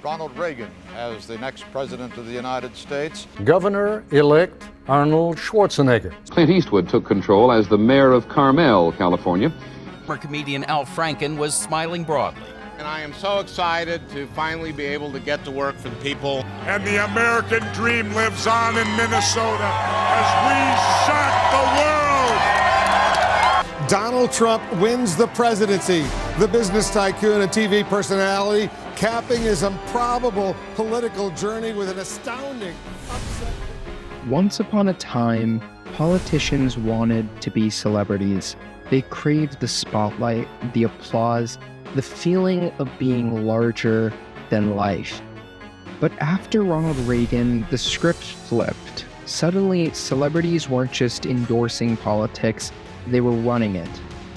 Ronald Reagan as the next president of the United States. Governor-elect Arnold Schwarzenegger. Clint Eastwood took control as the mayor of Carmel, California. Former comedian Al Franken was smiling broadly. And I am so excited to finally be able to get to work for the people. And the American dream lives on in Minnesota as we shock the world. Donald Trump wins the presidency. The business tycoon and TV personality capping his improbable political journey with an astounding upset. Once upon a time, politicians wanted to be celebrities. They craved the spotlight, the applause, the feeling of being larger than life. But after Ronald Reagan, the script flipped. Suddenly, celebrities weren't just endorsing politics, they were running it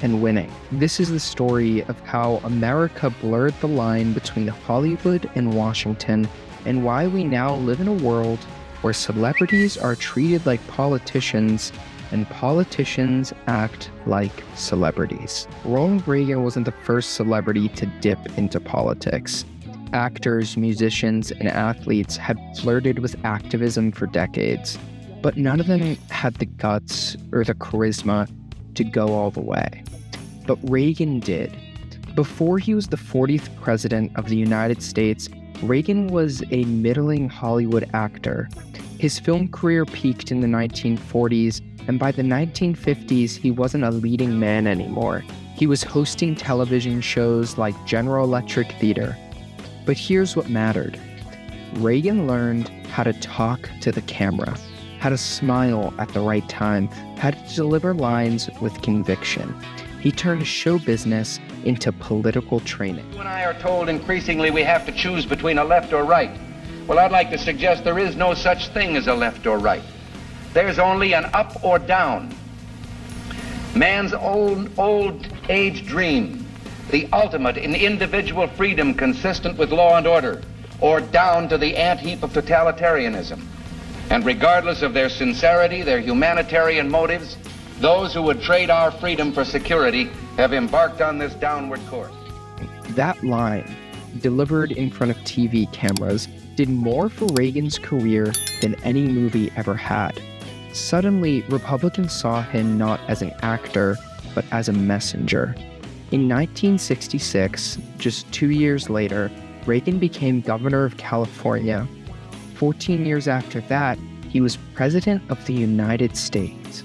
and winning. This is the story of how America blurred the line between Hollywood and Washington, and why we now live in a world where celebrities are treated like politicians and politicians act like celebrities. Ronald Reagan wasn't the first celebrity to dip into politics. Actors, musicians, and athletes had flirted with activism for decades, but none of them had the guts or the charisma to go all the way. But Reagan did. Before he was the 40th president of the United States, Reagan was a middling Hollywood actor. His film career peaked in the 1940s, and by the 1950s, he wasn't a leading man anymore. He was hosting television shows like General Electric Theater. But here's what mattered. Reagan learned how to talk to the camera, how to smile at the right time, how to deliver lines with conviction. He turned show business into political training. You and I are told increasingly we have to choose between a left or right. Well, I'd like to suggest there is no such thing as a left or right. There's only an up or down. Man's old age dream, the ultimate in individual freedom consistent with law and order, or down to the ant-heap of totalitarianism. And regardless of their sincerity, their humanitarian motives, those who would trade our freedom for security have embarked on this downward course. That line, delivered in front of TV cameras, did more for Reagan's career than any movie ever had. Suddenly, Republicans saw him not as an actor, but as a messenger. In 1966, just 2 years later, Reagan became governor of California. 14 years after that, he was president of the United States.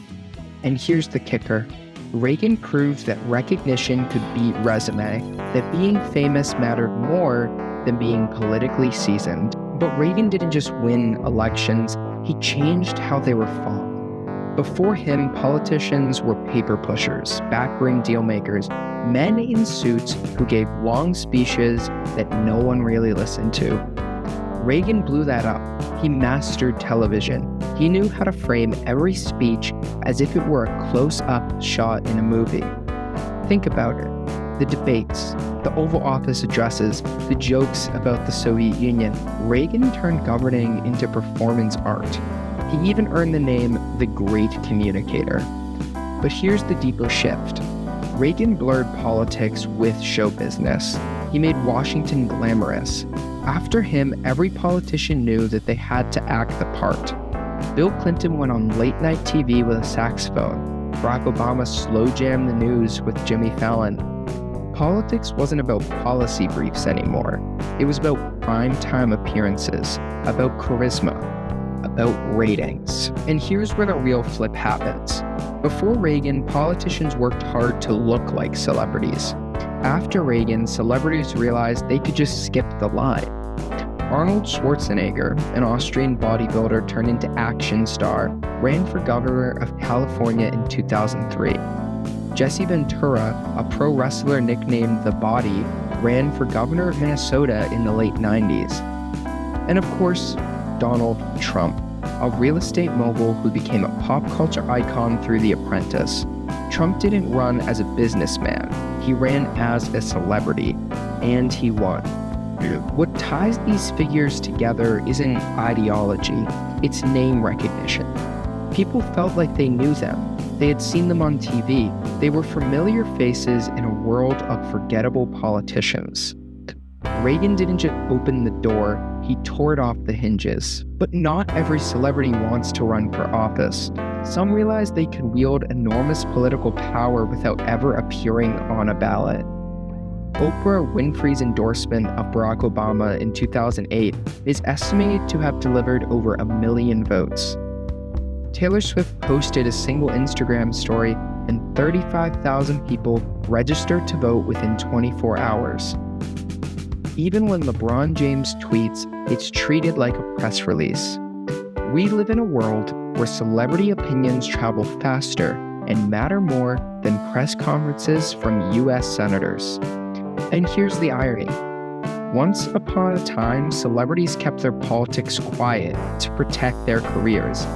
And here's the kicker. Reagan proved that recognition could beat resume, that being famous mattered more than being politically seasoned. But Reagan didn't just win elections, he changed how they were fought. Before him, politicians were paper pushers, backroom deal makers, men in suits who gave long speeches that no one really listened to. Reagan blew that up. He mastered television. He knew how to frame every speech as if it were a close-up shot in a movie. Think about it. The debates, the Oval Office addresses, the jokes about the Soviet Union. Reagan turned governing into performance art. He even earned the name the Great Communicator. But here's the deeper shift. Reagan blurred politics with show business. He made Washington glamorous. After him, every politician knew that they had to act the part. Bill Clinton went on late-night TV with a saxophone. Barack Obama slow-jammed the news with Jimmy Fallon. Politics wasn't about policy briefs anymore. It was about prime-time appearances, about charisma, about ratings. And here's where the real flip happens. Before Reagan, politicians worked hard to look like celebrities. After Reagan, celebrities realized they could just skip the line. Arnold Schwarzenegger, an Austrian bodybuilder turned into action star, ran for governor of California in 2003. Jesse Ventura, a pro wrestler nicknamed The Body, ran for governor of Minnesota in the late 90s. And of course, Donald Trump, a real estate mogul who became a pop culture icon through The Apprentice. Trump didn't run as a businessman. He ran as a celebrity, and he won. What ties these figures together isn't ideology, it's name recognition. People felt like they knew them. They had seen them on TV. They were familiar faces in a world of forgettable politicians. Reagan didn't just open the door, he tore it off the hinges. But not every celebrity wants to run for office. Some realize they could wield enormous political power without ever appearing on a ballot. Oprah Winfrey's endorsement of Barack Obama in 2008 is estimated to have delivered over 1 million votes. Taylor Swift posted a single Instagram story and 35,000 people registered to vote within 24 hours. Even when LeBron James tweets, it's treated like a press release. We live in a world where celebrity opinions travel faster and matter more than press conferences from US senators. And here's the irony. Once upon a time, celebrities kept their politics quiet to protect their careers.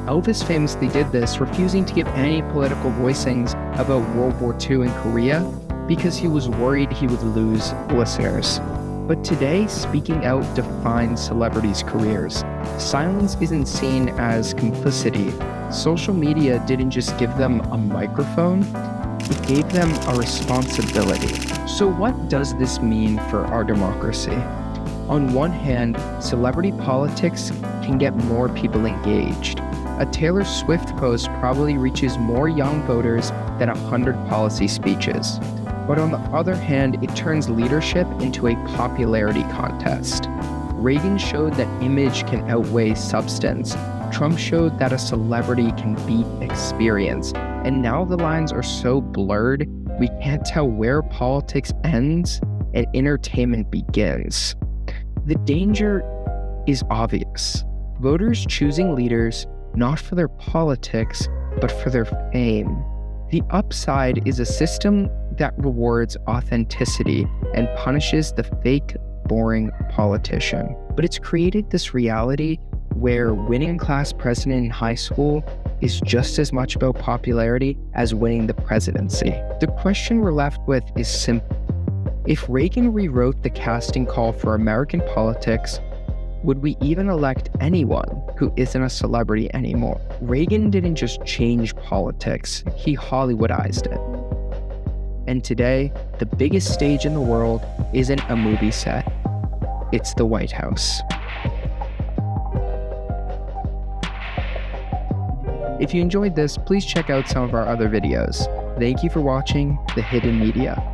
Elvis famously did this, refusing to give any political voicings about World War II in Korea because he was worried he would lose listeners. But today, speaking out defines celebrities' careers. Silence isn't seen as complicity. Social media didn't just give them a microphone, it gave them a responsibility. So what does this mean for our democracy? On one hand, celebrity politics can get more people engaged. A Taylor Swift post probably reaches more young voters than 100 policy speeches. But on the other hand, it turns leadership into a popularity contest. Reagan showed that image can outweigh substance. Trump showed that a celebrity can beat experience. And now the lines are so blurred, we can't tell where politics ends and entertainment begins. The danger is obvious. Voters choosing leaders not for their politics, but for their fame. The upside is a system that rewards authenticity and punishes the fake, boring politician. But it's created this reality where winning class president in high school is just as much about popularity as winning the presidency. The question we're left with is simple. If Reagan rewrote the casting call for American politics, would we even elect anyone who isn't a celebrity anymore? Reagan didn't just change politics, he Hollywoodized it. And today, the biggest stage in the world isn't a movie set, it's the White House. If you enjoyed this, please check out some of our other videos. Thank you for watching The Hidden Media.